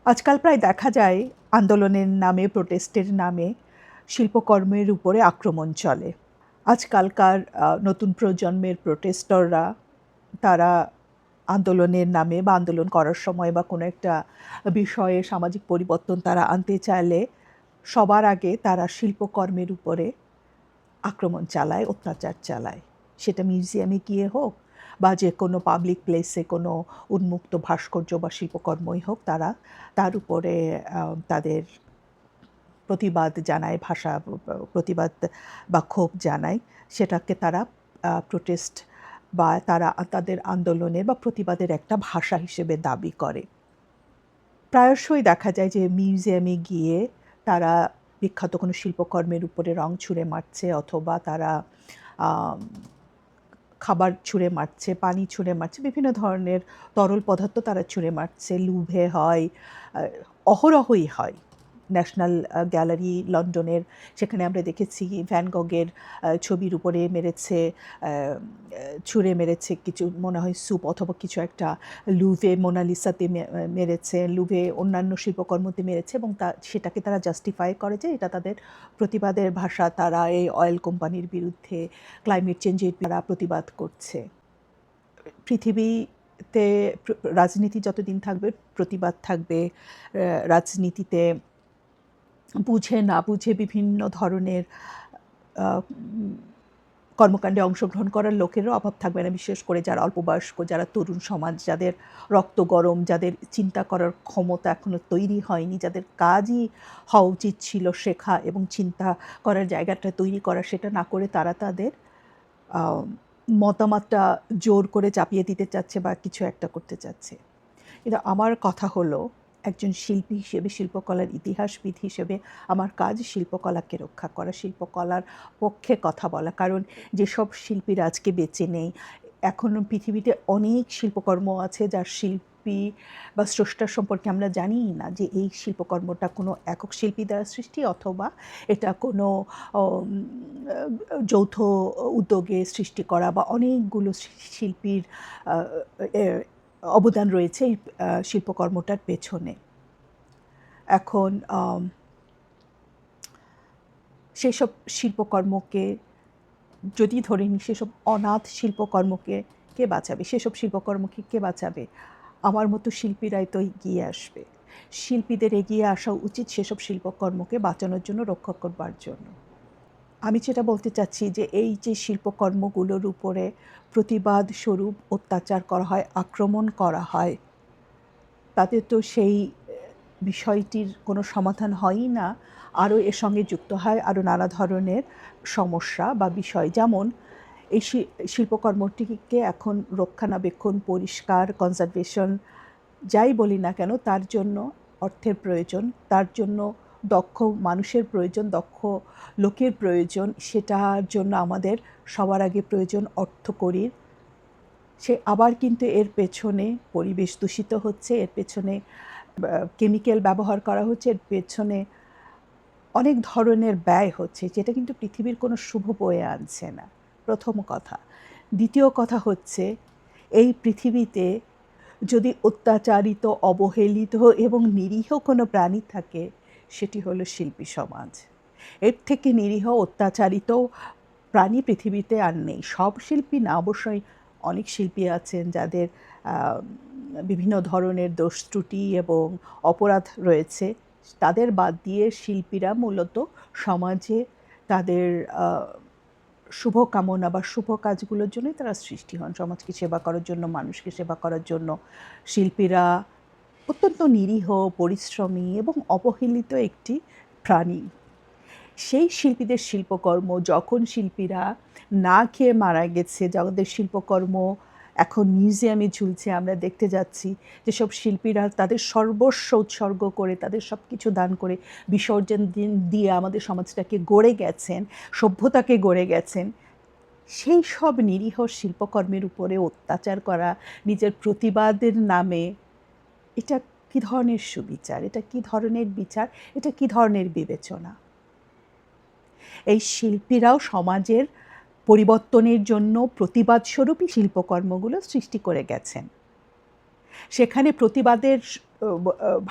আজকাল প্রায় দেখা যায় আন্দোলনের নামে, প্রোটেস্টের নামে শিল্পকর্মের উপরে আক্রমণ চলে। আজকালকার নতুন প্রজন্মের প্রোটেস্টররা তারা আন্দোলনের নামে বা আন্দোলন করার সময় বা কোনো একটা বিষয়ে সামাজিক পরিবর্তন তারা আনতে চাইলে সবার আগে তারা শিল্পকর্মের উপরে আক্রমণ চালায়, অত্যাচার চালায়। সেটা মিউজিয়ামে গিয়ে হোক বা যে কোনো পাবলিক প্লেসে কোনো উন্মুক্ত ভাস্কর্য বা শিল্পকর্মই হোক, তারা তার উপরে তাদের প্রতিবাদ জানায়, প্রতিবাদ বা ক্ষোভ জানায়। সেটাকে তারা প্রোটেস্ট বা তারা তাদের আন্দোলনের বা প্রতিবাদের একটা ভাষা হিসেবে দাবি করে। প্রায়শই দেখা যায় যে মিউজিয়ামে গিয়ে তারা বিখ্যাত কোনো শিল্পকর্মের উপরে রং ছুঁড়ে মারছে, অথবা তারা খাবার ছুঁড়ে মারছে, পানি ছুঁড়ে মারছে, বিভিন্ন ধরনের তরল পদার্থ তারা ছুঁড়ে মারছে। লুভে হয়, অহরহই হয়। ন্যাশনাল গ্যালারি লন্ডনের, সেখানে আমরা দেখেছি ভ্যান গগের ছবির উপরে মেরেছে, ছুঁড়ে মেরেছে কিছু, মনে হয় স্যুপ অথবা কিছু একটা। লুভে মোনালিসাতে মেরেছে, লুভে অন্যান্য শিল্পকর্মতে মেরেছে, এবং সেটাকে তারা জাস্টিফাই করে যে এটা তাদের প্রতিবাদের ভাষা। তারা এই অয়েল কোম্পানির বিরুদ্ধে, ক্লাইমেট চেঞ্জের তারা প্রতিবাদ করছে। পৃথিবীতে রাজনীতি যতদিন থাকবে প্রতিবাদ থাকবে। রাজনীতিতে বুঝে না বুঝে বিভিন্ন ধরনের কর্মকাণ্ডে অংশগ্রহণ করার লোকেরও অভাব থাকবে না, বিশেষ করে যারা অল্পবয়স্ক, যারা তরুণ সমাজ, যাদের রক্ত গরম, যাদের চিন্তা করার ক্ষমতা এখনও তৈরি হয়নি, যাদের কাজই হওয়া উচিত ছিল শেখা এবং চিন্তা করার জায়গাটা তৈরি করা, সেটা না করে তারা তাদের মতামতটা জোর করে চাপিয়ে দিতে চাচ্ছে বা কিছু একটা করতে চাচ্ছে। কিন্তু আমার কথা হলো, একজন শিল্পী হিসেবে, শিল্পকলার ইতিহাসবিদ হিসেবে আমার কাজ শিল্পকলাকে রক্ষা করা, শিল্পকলার পক্ষে কথা বলা। কারণ যেসব শিল্পীরা আজকে বেঁচে নেই, এখনও পৃথিবীতে অনেক শিল্পকর্ম আছে যার শিল্পী বা স্রষ্টার সম্পর্কে আমরা জানিই না, যে এই শিল্পকর্মটা কোনো একক শিল্পী দ্বারা সৃষ্টি, অথবা এটা কোনো যৌথ উদ্যোগে সৃষ্টি করা, বা অনেকগুলো শিল্পীর অবদান রয়েছে এই শিল্পকর্মটার পেছনে। এখন সেসব শিল্পকর্মকে যদি ধরে নিই, সেসব অনাথ শিল্পকর্মকে কে বাঁচাবে? সেসব শিল্পকর্মকে কে বাঁচাবে? আমার মতো শিল্পীরাই তো এগিয়ে আসবে। শিল্পীদের এগিয়ে আসা উচিত সেসব শিল্পকর্মকে বাঁচানোর জন্য, রক্ষা করবার জন্য। আমি যেটা বলতে চাচ্ছি যে এই যে শিল্পকর্মগুলোর উপরে প্রতিবাদ স্বরূপ অত্যাচার করা হয়, আক্রমণ করা হয়, তাতে তো সেই বিষয়টির কোনো সমাধান হয়ই না, আরও এর সঙ্গে যুক্ত হয় আরও নানা ধরনের সমস্যা বা বিষয়। যেমন এই শিল্পকর্মটিকে এখন রক্ষণাবেক্ষণ, পরিষ্কার, কনজারভেশন যাই বলি না কেন, তার জন্য অর্থের প্রয়োজন, তার জন্য দক্ষ মানুষের প্রয়োজন, দক্ষ লোকের প্রয়োজন। সেটার জন্য আমাদের সবার আগে প্রয়োজন অর্থকড়ির। সে আবার কিন্তু এর পেছনে পরিবেশ দূষিত হচ্ছে, এর পেছনে কেমিক্যাল ব্যবহার করা হচ্ছে, এর পেছনে অনেক ধরনের ব্যয় হচ্ছে, যেটা কিন্তু পৃথিবীর কোনো শুভ বয়ে আনছে না, প্রথম কথা। দ্বিতীয় কথা হচ্ছে, এই পৃথিবীতে যদি অত্যাচারিত, অবহেলিত এবং নিরীহ কোনো প্রাণী থাকে, সেটি হলো শিল্পী সমাজ। এর থেকে নিরীহ, অত্যাচারিত প্রাণী পৃথিবীতে আর নেই। সব শিল্পী না, অবশ্যই অনেক শিল্পী আছেন যাদের বিভিন্ন ধরনের দোষ ত্রুটি এবং অপরাধ রয়েছে। তাদের বাদ দিয়ে শিল্পীরা মূলত সমাজে তাদের শুভ কামনা বা শুভ কাজগুলোর জন্যই তারা সৃষ্টি হন, সমাজকে সেবা করার জন্য, মানুষকে সেবা করার জন্য। শিল্পীরা অত্যন্ত নিরীহ, পরিশ্রমী এবং অবহেলিত একটি প্রাণী। সেই শিল্পীদের শিল্পকর্ম, যখন শিল্পীরা না খেয়ে মারা গেছে, যাদের শিল্পকর্ম এখন মিউজিয়ামে ঝুলছে, আমরা দেখতে যাচ্ছি যেসব শিল্পীরা তাদের সর্বস্ব উৎসর্গ করে, তাদের সব কিছু দান করে, বিসর্জন দিয়ে আমাদের সমাজটাকে গড়ে গেছেন, সভ্যতাকে গড়ে গেছেন, সেই সব নিরীহ শিল্পকর্মের উপরে অত্যাচার করা নিজের প্রতিবাদের নামে, এটা কী ধরনের সুবিচার? এটা কী ধরনের বিচার? এটা কী ধরনের বিবেচনা? এই শিল্পীরাও সমাজের পরিবর্তনের জন্য প্রতিবাদস্বরূপই শিল্পকর্মগুলো সৃষ্টি করে গেছেন। সেখানে প্রতিবাদের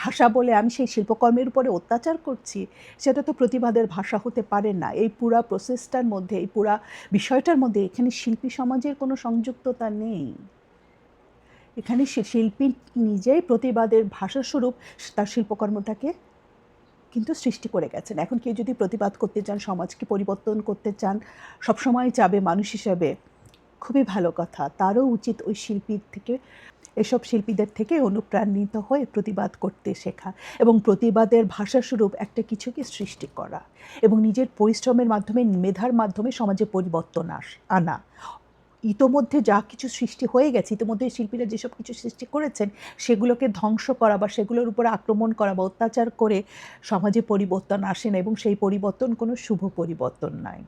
ভাষা বলে আমি সেই শিল্পকর্মের উপরে অত্যাচার করছি, সেটা তো প্রতিবাদের ভাষা হতে পারে না। এই পুরা প্রসেসটার মধ্যে, এই পুরা বিষয়টার মধ্যে এখানে শিল্পী সমাজের কোনো সংযুক্ততা নেই। এখানে শিল্পী নিজেই প্রতিবাদের ভাষাস্বরূপ তার শিল্পকর্মটাকে কিন্তু সৃষ্টি করে গেছেন। এখন কেউ যদি প্রতিবাদ করতে চান, সমাজকে পরিবর্তন করতে চান, সবসময় চাবে মানুষ হিসেবে, খুবই ভালো কথা। তারও উচিত ওই শিল্পীর থেকে, এসব শিল্পীদের থেকে অনুপ্রাণিত হয়ে প্রতিবাদ করতে শেখা এবং প্রতিবাদের ভাষাস্বরূপ একটা কিছুকে সৃষ্টি করা এবং নিজের পরিশ্রমের মাধ্যমে, মেধার মাধ্যমে সমাজে পরিবর্তন আনা। ইতোমধ্যে যা কিছু সৃষ্টি হয়ে গেছে, ইতিমধ্যে শিল্পীরা যেসব কিছু সৃষ্টি করেছেন, সেগুলোকে ধ্বংস করা বা সেগুলোর উপরে আক্রমণ করা বা অত্যাচার করে সমাজে পরিবর্তন আসে না এবং সেই পরিবর্তন কোনো শুভ পরিবর্তন নয়।